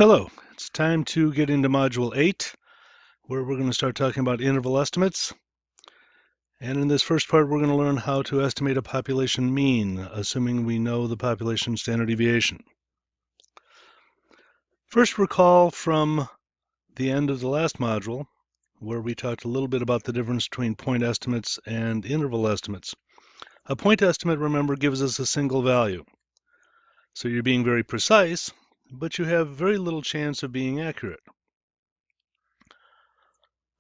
Hello, it's time to get into Module 8, where we're going to start talking about interval estimates. And in this first part, we're going to learn how to estimate a population mean, assuming we know the population standard deviation. First, recall from the end of the last module, where we talked a little bit about the difference between point estimates and interval estimates. A point estimate, remember, gives us a single value. So you're being very precise, but you have very little chance of being accurate.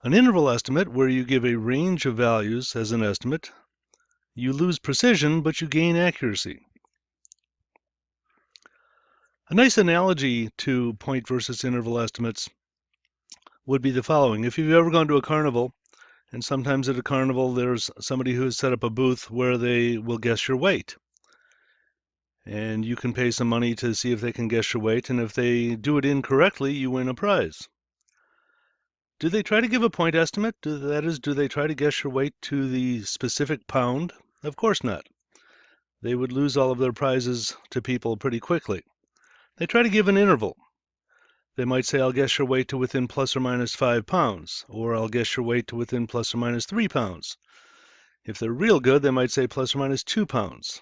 An interval estimate, where you give a range of values as an estimate, you lose precision, but you gain accuracy. A nice analogy to point versus interval estimates would be the following. If you've ever gone to a carnival, and sometimes at a carnival there's somebody who has set up a booth where they will guess your weight. And you can pay some money to see if they can guess your weight, and if they do it incorrectly, you win a prize. Do they try to give a point estimate? That is, do they try to guess your weight to the specific pound? Of course not. They would lose all of their prizes to people pretty quickly. They try to give an interval. They might say, I'll guess your weight to within plus or minus 5 pounds, or I'll guess your weight to within plus or minus 3 pounds. If they're real good, they might say plus or minus 2 pounds.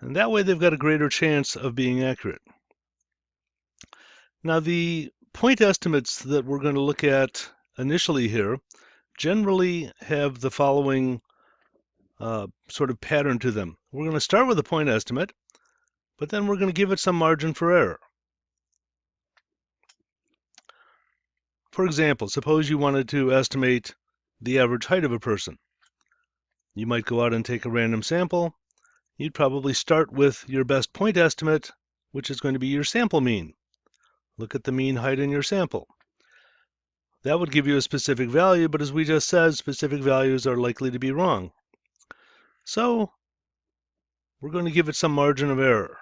And that way they've got a greater chance of being accurate. Now, the point estimates that we're going to look at initially here generally have the following sort of pattern to them. We're going to start with a point estimate, but then we're going to give it some margin for error. For example, suppose you wanted to estimate the average height of a person. You might go out and take a random sample. You'd probably start with your best point estimate, which is going to be your sample mean. Look at the mean height in your sample. That would give you a specific value, but as we just said, specific values are likely to be wrong. So we're going to give it some margin of error.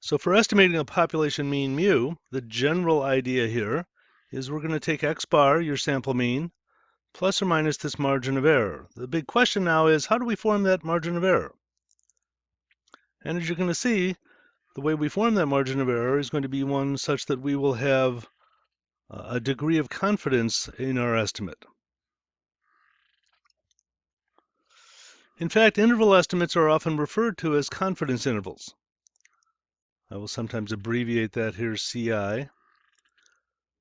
So for estimating a population mean mu, the general idea here is we're going to take x bar, your sample mean, plus or minus this margin of error. The big question now is, how do we form that margin of error? And as you're going to see, the way we form that margin of error is going to be one such that we will have a degree of confidence in our estimate. In fact, interval estimates are often referred to as confidence intervals. I will sometimes abbreviate that here CI,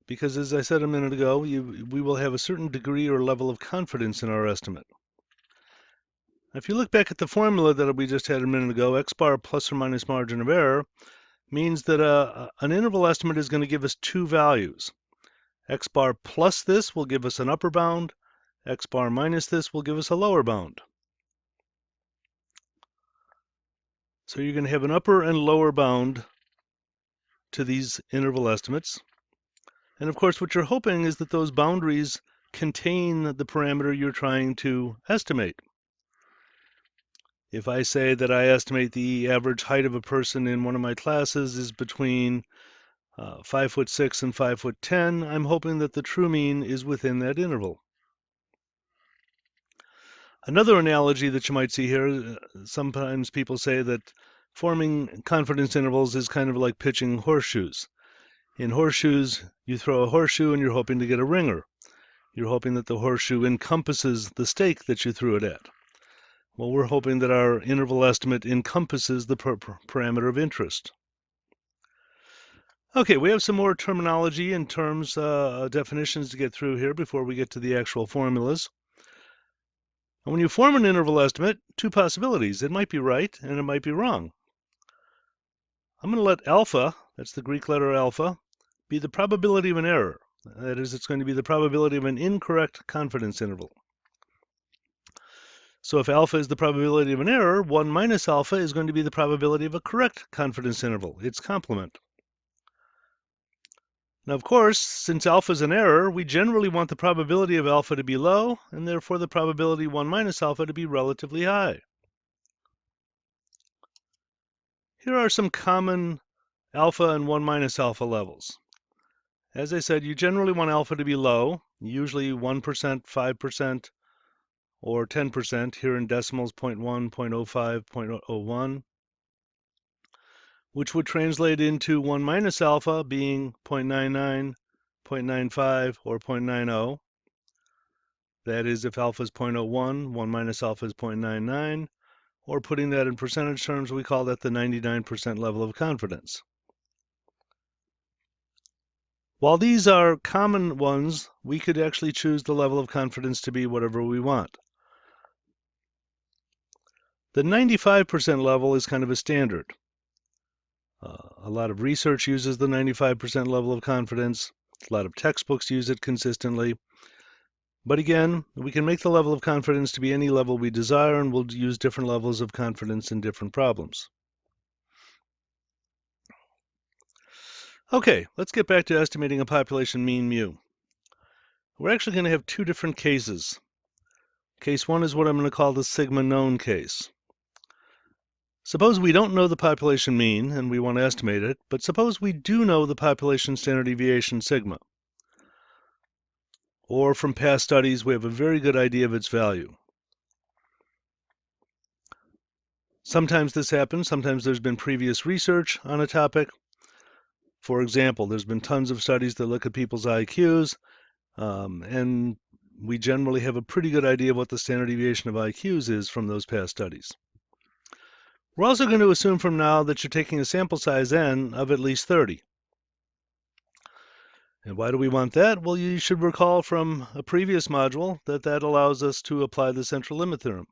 because as I said a minute ago, we will have a certain degree or level of confidence in our estimate. If you look back at the formula that we just had a minute ago, x bar plus or minus margin of error means that an interval estimate is going to give us two values. X bar plus this will give us an upper bound. X bar minus this will give us a lower bound. So you're going to have an upper and lower bound to these interval estimates. And of course, what you're hoping is that those boundaries contain the parameter you're trying to estimate. If I say that I estimate the average height of a person in one of my classes is between 5'6" and 5'10", I'm hoping that the true mean is within that interval. Another analogy that you might see here, sometimes people say that forming confidence intervals is kind of like pitching horseshoes. In horseshoes, you throw a horseshoe and you're hoping to get a ringer. You're hoping that the horseshoe encompasses the stake that you threw it at. Well, we're hoping that our interval estimate encompasses the parameter of interest. Okay, we have some more terminology and terms, definitions to get through here before we get to the actual formulas. And when you form an interval estimate, two possibilities. It might be right and it might be wrong. I'm going to let alpha, that's the Greek letter alpha, be the probability of an error. That is, it's going to be the probability of an incorrect confidence interval. So if alpha is the probability of an error, 1 minus alpha is going to be the probability of a correct confidence interval, its complement. Now, of course, since alpha is an error, we generally want the probability of alpha to be low, and therefore the probability 1 minus alpha to be relatively high. Here are some common alpha and 1 minus alpha levels. As I said, you generally want alpha to be low, usually 1%, 5%, or 10%, here in decimals 0.1, 0.05, 0.01. which would translate into 1 minus alpha being 0.99, 0.95, or 0.90. That is, if alpha is 0.01, 1 minus alpha is 0.99, or putting that in percentage terms, we call that the 99% level of confidence. While these are common ones, we could actually choose the level of confidence to be whatever we want. The 95% level is kind of a standard. A lot of research uses the 95% level of confidence. A lot of textbooks use it consistently. But again, we can make the level of confidence to be any level we desire, and we'll use different levels of confidence in different problems. Okay, let's get back to estimating a population mean mu. We're actually going to have two different cases. Case one is what I'm going to call the sigma known case. Suppose we don't know the population mean and we want to estimate it, but suppose we do know the population standard deviation sigma. Or from past studies, we have a very good idea of its value. Sometimes this happens, sometimes there's been previous research on a topic. For example, there's been tons of studies that look at people's IQs, and we generally have a pretty good idea of what the standard deviation of IQs is from those past studies. We're also going to assume from now that you're taking a sample size n of at least 30. And why do we want that? Well, you should recall from a previous module that that allows us to apply the central limit theorem,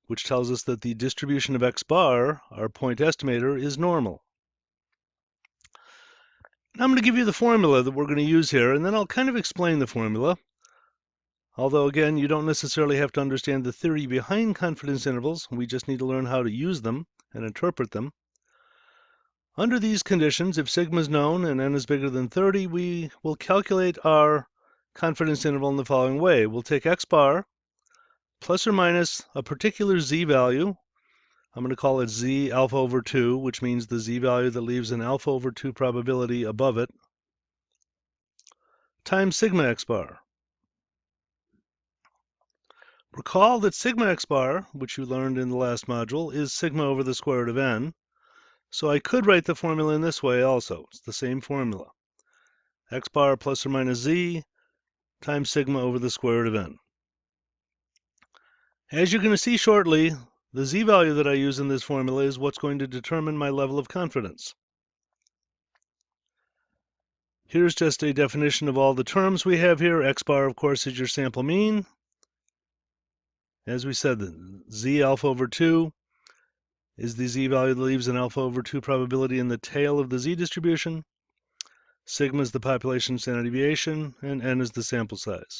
which tells us that the distribution of x bar, our point estimator, is normal. Now I'm going to give you the formula that we're going to use here, and then I'll kind of explain the formula. Although, again, you don't necessarily have to understand the theory behind confidence intervals. We just need to learn how to use them and interpret them. Under these conditions, if sigma is known and n is bigger than 30, we will calculate our confidence interval in the following way. We'll take x bar plus or minus a particular z value. I'm going to call it z alpha over 2, which means the z value that leaves an alpha over 2 probability above it, times sigma x bar. Recall that sigma x bar, which you learned in the last module, is sigma over the square root of n. So I could write the formula in this way also. It's the same formula. X bar plus or minus z times sigma over the square root of n. As you're going to see shortly, the z value that I use in this formula is what's going to determine my level of confidence. Here's just a definition of all the terms we have here. X bar, of course, is your sample mean. As we said, the z alpha over 2 is the z value that leaves an alpha over 2 probability in the tail of the z distribution. Sigma is the population standard deviation, and n is the sample size.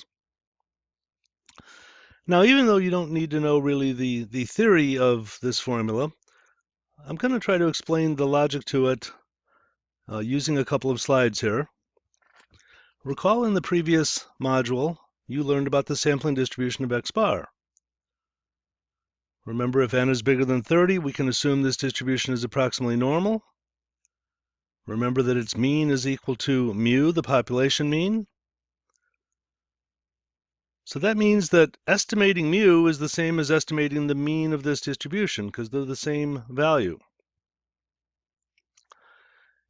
Now, even though you don't need to know really the theory of this formula, I'm going to try to explain the logic to it using a couple of slides here. Recall in the previous module, you learned about the sampling distribution of x bar. Remember, if n is bigger than 30, we can assume this distribution is approximately normal. Remember that its mean is equal to mu, the population mean. So that means that estimating mu is the same as estimating the mean of this distribution, because they're the same value.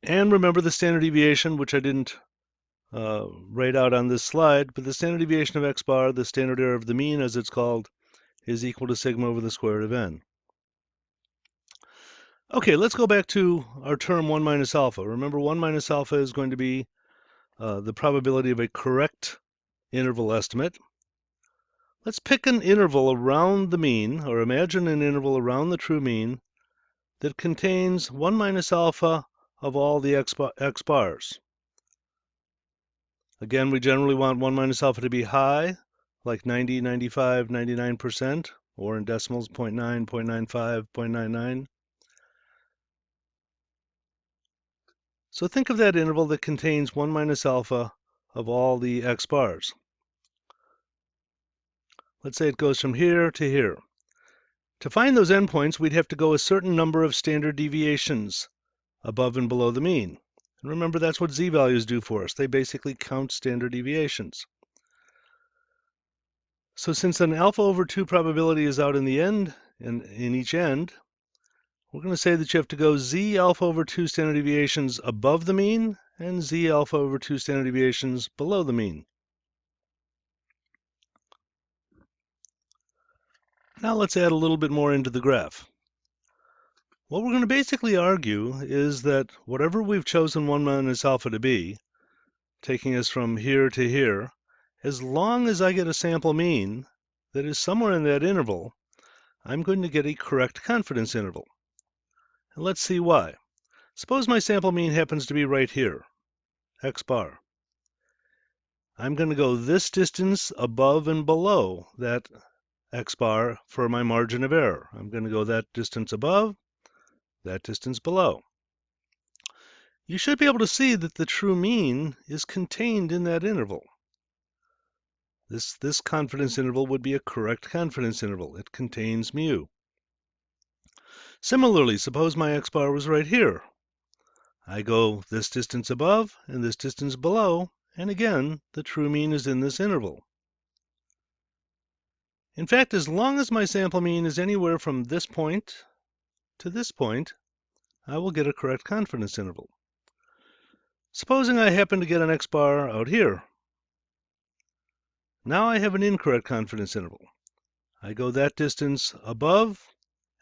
And remember the standard deviation, which I didn't write out on this slide, but the standard deviation of x bar, the standard error of the mean as it's called, is equal to sigma over the square root of n. Okay, let's go back to our term 1 minus alpha. Remember, 1 minus alpha is going to be the probability of a correct interval estimate. Let's pick an interval around the mean, or imagine an interval around the true mean, that contains 1 minus alpha of all the x bars. Again, we generally want 1 minus alpha to be high, like 90, 95, 99%, or in decimals, 0.9, 0.95, 0.99. So think of that interval that contains 1 minus alpha of all the x bars. Let's say it goes from here to here. To find those endpoints, we'd have to go a certain number of standard deviations above and below the mean. And remember, that's what z-values do for us. They basically count standard deviations. So since an alpha over 2 probability is out in the end, in each end, we're going to say that you have to go z alpha over 2 standard deviations above the mean and z alpha over 2 standard deviations below the mean. Now let's add a little bit more into the graph. What we're going to basically argue is that whatever we've chosen 1 minus alpha to be, taking us from here to here, as long as I get a sample mean that is somewhere in that interval, I'm going to get a correct confidence interval. And let's see why. Suppose my sample mean happens to be right here, x bar. I'm going to go this distance above and below that x bar for my margin of error. I'm going to go that distance above, that distance below. You should be able to see that the true mean is contained in that interval. This confidence interval would be a correct confidence interval. It contains mu. Similarly, suppose my x bar was right here. I go this distance above and this distance below, and again, the true mean is in this interval. In fact, as long as my sample mean is anywhere from this point to this point, I will get a correct confidence interval. Supposing I happen to get an x bar out here. Now I have an incorrect confidence interval. I go that distance above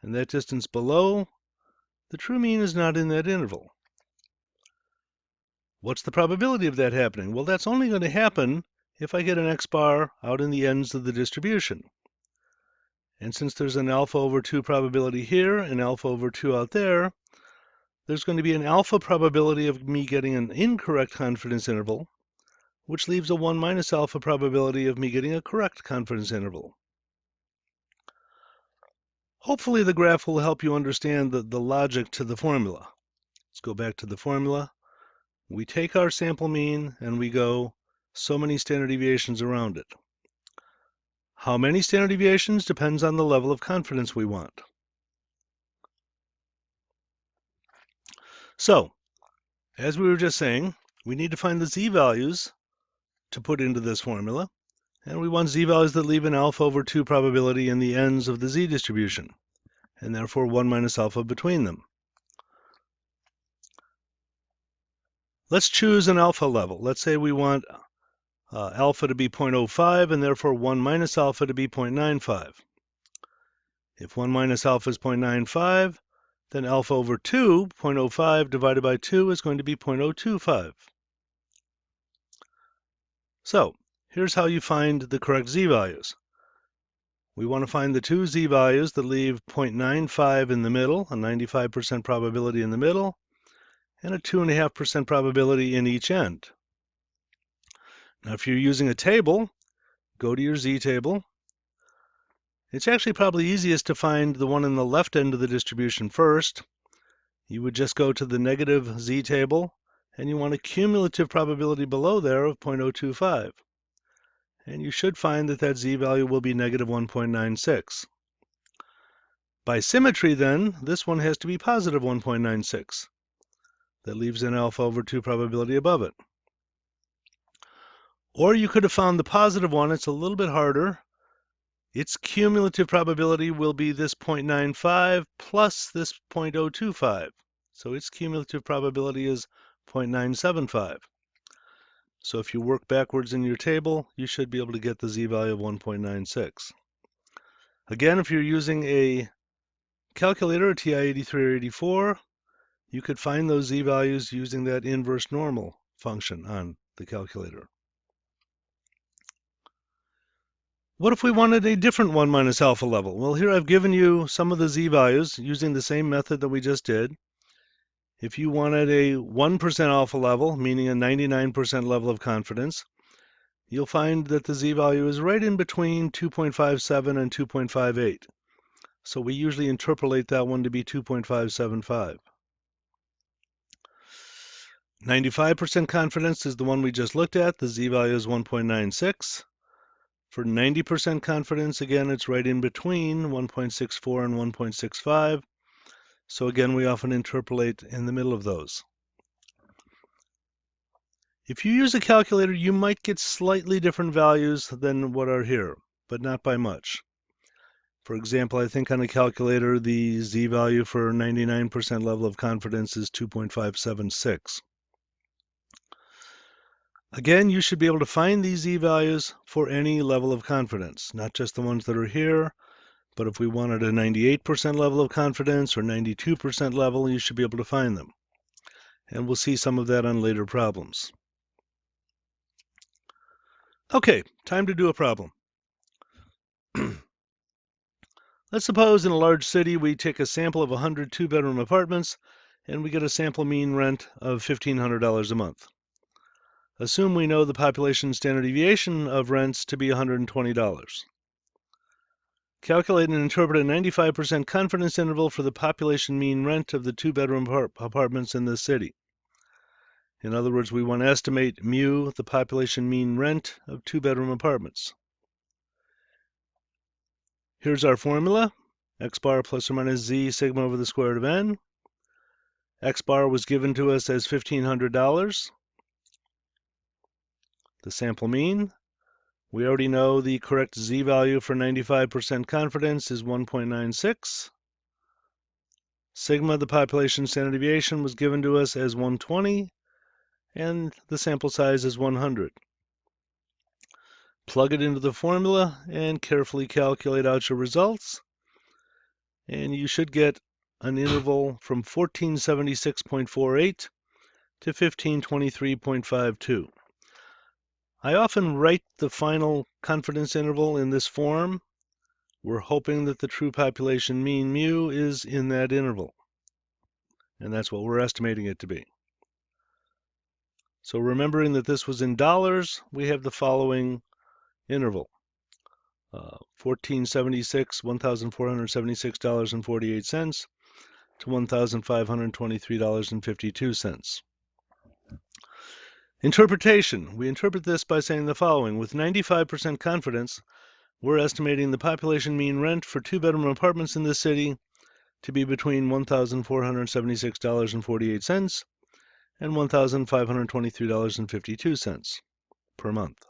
and that distance below. The true mean is not in that interval. What's the probability of that happening? Well, that's only going to happen if I get an x bar out in the ends of the distribution. And since there's an alpha over 2 probability here and alpha over 2 out there, there's going to be an alpha probability of me getting an incorrect confidence interval, which leaves a 1 minus alpha probability of me getting a correct confidence interval. Hopefully the graph will help you understand the logic to the formula. Let's go back to the formula. We take our sample mean and we go so many standard deviations around it. How many standard deviations depends on the level of confidence we want. So, as we were just saying, we need to find the z-values to put into this formula, and we want z-values that leave an alpha over 2 probability in the ends of the z-distribution, and therefore 1 minus alpha between them. Let's choose an alpha level. Let's say we want alpha to be 0.05 and therefore 1 minus alpha to be 0.95. If 1 minus alpha is 0.95, then alpha over 2, 0.05 divided by 2 is going to be 0.025. So, here's how you find the correct z-values. We want to find the two z-values that leave 0.95 in the middle, a 95% probability in the middle, and a 2.5% probability in each end. Now, if you're using a table, go to your z-table. It's actually probably easiest to find the one in the left end of the distribution first. You would just go to the negative z-table, and you want a cumulative probability below there of 0.025. And you should find that that z-value will be negative 1.96. By symmetry, then, this one has to be positive 1.96. That leaves an alpha over 2 probability above it. Or you could have found the positive one. It's a little bit harder. Its cumulative probability will be this 0.95 plus this 0.025. So its cumulative probability is 0.975. So if you work backwards in your table, you should be able to get the z-value of 1.96. Again, if you're using a calculator, a TI-83 or 84, you could find those z-values using that inverse normal function on the calculator. What if we wanted a different 1 minus alpha level? Well, here I've given you some of the z-values using the same method that we just did. If you wanted a 1% alpha level, meaning a 99% level of confidence, you'll find that the z-value is right in between 2.57 and 2.58. So we usually interpolate that one to be 2.575. 95% confidence is the one we just looked at. The z-value is 1.96. For 90% confidence, again, it's right in between 1.64 and 1.65. So again, we often interpolate in the middle of those. If you use a calculator, you might get slightly different values than what are here, but not by much. For example, I think on a calculator, the z-value for 99% level of confidence is 2.576. Again, you should be able to find these z-values for any level of confidence, not just the ones that are here, but if we wanted a 98% level of confidence or 92% level, you should be able to find them. And we'll see some of that on later problems. Okay, time to do a problem. Let's suppose in a large city we take a sample of 100 two-bedroom apartments and we get a sample mean rent of $1,500 a month. Assume we know the population standard deviation of rents to be $120. Calculate and interpret a 95% confidence interval for the population mean rent of the two-bedroom apartments in this city. In other words, we want to estimate mu, the population mean rent of two-bedroom apartments. Here's our formula, x bar plus or minus z sigma over the square root of n. X bar was given to us as $1,500. The sample mean. We already know the correct z-value for 95% confidence is 1.96. Sigma, the population standard deviation, was given to us as 120, and the sample size is 100. Plug it into the formula and carefully calculate out your results, and you should get an interval from 1476.48 to 1523.52. I often write the final confidence interval in this form. We're hoping that the true population mean mu is in that interval. And that's what we're estimating it to be. So remembering that this was in dollars, we have the following interval. $1,476.48 to $1,523.52. Interpretation. We interpret this by saying the following. With 95% confidence, we're estimating the population mean rent for two-bedroom apartments in this city to be between $1,476.48 and $1,523.52 per month.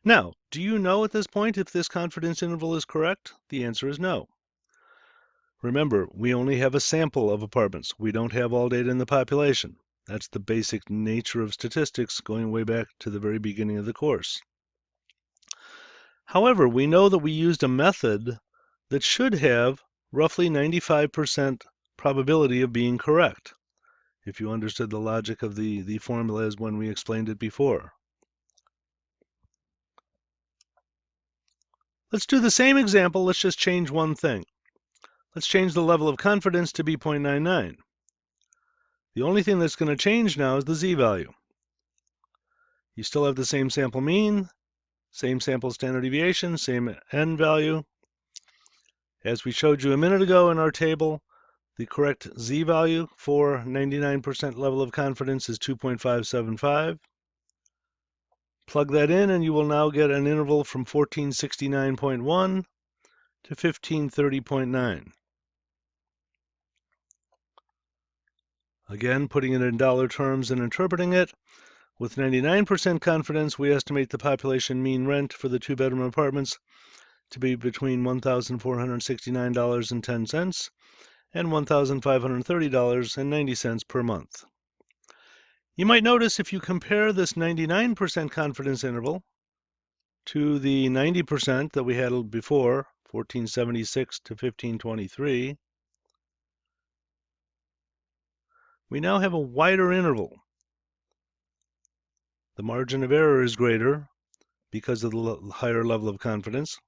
Now, do you know at this point if this confidence interval is correct? The answer is no. Remember, we only have a sample of apartments. We don't have all data in the population. That's the basic nature of statistics going way back to the very beginning of the course. However, we know that we used a method that should have roughly 95% probability of being correct, if you understood the logic of the formula as when we explained it before. Let's do the same example. Let's just change one thing. Let's change the level of confidence to be 0.99. The only thing that's going to change now is the z-value. You still have the same sample mean, same sample standard deviation, same n value. As we showed you a minute ago in our table, the correct z-value for 99% level of confidence is 2.575. Plug that in and you will now get an interval from 1469.1 to 1530.9. Again, putting it in dollar terms and interpreting it, with 99% confidence, we estimate the population mean rent for the two-bedroom apartments to be between $1,469.10 and $1,530.90 per month. You might notice if you compare this 99% confidence interval to the 90% that we had before, 1476 to 1523, we now have a wider interval. The margin of error is greater because of the higher level of confidence.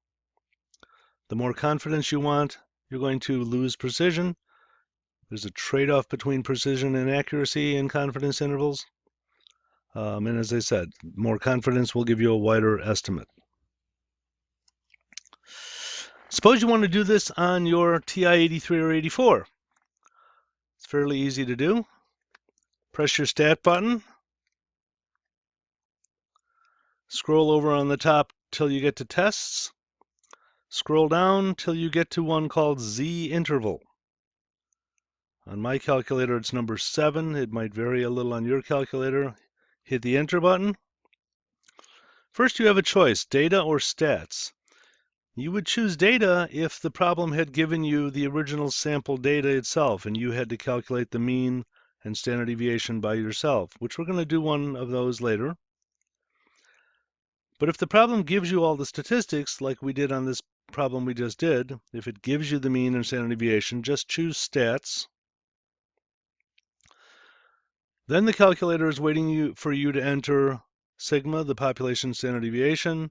The more confidence you want, you're going to lose precision. There's a trade-off between precision and accuracy in confidence intervals. And as I said, more confidence will give you a wider estimate. Suppose you want to do this on your TI-83 or 84. It's fairly easy to do. Press your Stat button. Scroll over on the top till you get to Tests. Scroll down till you get to one called Z-interval. On my calculator, it's number 7. It might vary a little on your calculator. Hit the Enter button. First, you have a choice, data or stats. You would choose data if the problem had given you the original sample data itself and you had to calculate the mean and standard deviation by yourself, which we're going to do one of those later. But if the problem gives you all the statistics, like we did on this problem we just did, if it gives you the mean and standard deviation, just choose stats. Then the calculator is waiting for you to enter sigma, the population standard deviation,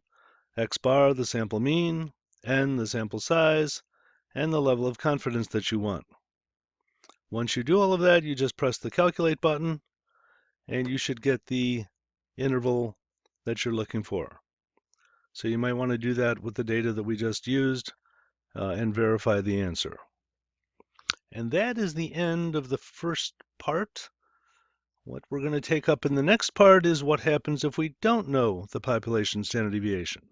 x bar, the sample mean, n, the sample size, and the level of confidence that you want. Once you do all of that, you just press the calculate button, and you should get the interval that you're looking for. So you might want to do that with the data that we just used and verify the answer. And that is the end of the first part. What we're going to take up in the next part is what happens if we don't know the population standard deviation.